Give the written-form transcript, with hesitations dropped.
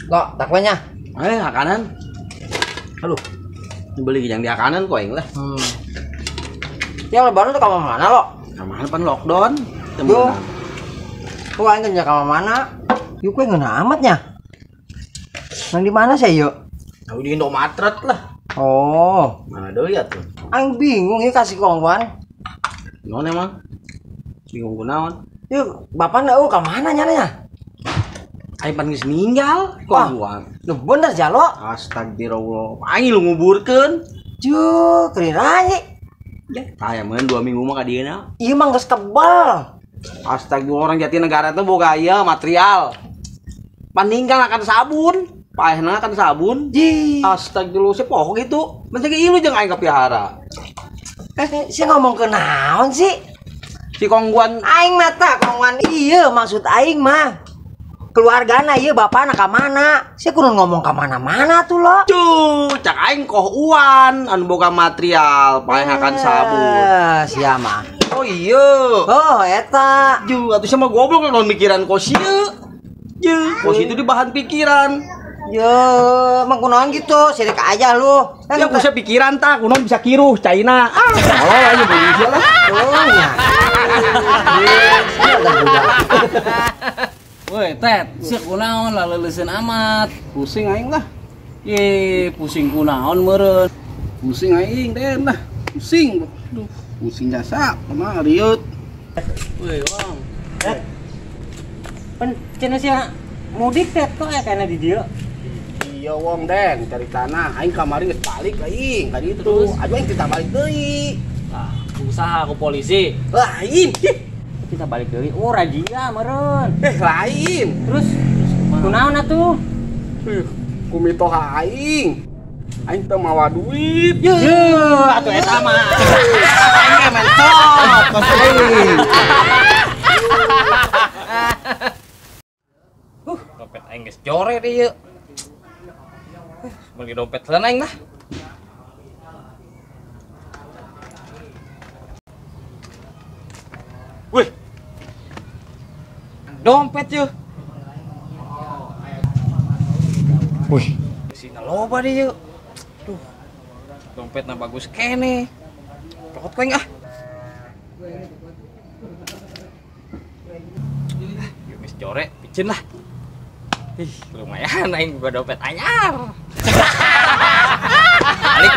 Kok takwanya? Akanan. Aduh. Beli yang di akanan kok lah. Yang lebaran tuh kamar mana lo? Kamar pan lockdown. Yo. Kok aing kerja kamar mana? Yuk kue ngena amatnya. Nang di mana sih yuk? Tahu di Indomaret lah. Oh, Mana deui atuh? aing bingung ya kasih kongguan. Naon emang? Bingung kunaon? Yuk, bapak ndak ka mana nyaranya? Aing pan geus ninggal Wah. kongguan. Lu bener jalo? Astagfirullah. Aing lu nguburkeun. Juh, keriranya. Tah meureun 2 minggu mah ka dieuna. Iya mah geus tebal. Astagfirullah, orang Jatinegara teh boga ieu material. Paninggal akan sabun. Paehna akan sabun. Ji. Astagfirullah, sepoho gitu. Masa ieu jeung aing kapihara. Si ngomong ke naon sih? Si kongguan Aing mata kongguan iya maksud aing mah. Keluargana iya bapakna ka mana? Si kudu ngomong ka mana-mana tuh lo. cak aing koh uan anu boga material paeh akan sabun. Sia mah. Oh iya. Oh, eta. Atuh sama goblok non mikiran kos ieu. Kos itu di bahan pikiran. Yo, emang kunaon gitu, sirik aja lu. Ya bisa pikiran tak, kunaon bisa kiruh China. Oh, aja Indonesia lah. Oh, ya. Woi, Tet, sih kunaon lah leuleuskeun amat. Pusing aing lah. Ye, pusing kunaon meureun. Pusing aing den lah. Pusing. Aduh, pusing jasa, kumaha riut. Woi, Wong. Pen cenah sia mudik teh kok kana di dieu. Iya wong den, cari tanah. Aing kamari geus balik aing ka ditu. Aduh aing kita balik deui. Lah, usaha aku polisi. Lain. Kita balik deui. Oh, razia meureun. Lain. Terus kunaon atuh? Kumitoha aing. Aing teu mawa duit. Ye, atuh eta mah. Aing mentok. Kos aing. Dompet aing geus core deh ieu. Bagi dompet heula aing mah. Wih. Dompet yeuh. Wih, Sina loba deh yeuh. Duh. Dompetna bagus kene. Pokot koeng ah. Yuk geus core, piceun lah. Ih, lumayan aing buka dompet anyar. Balik.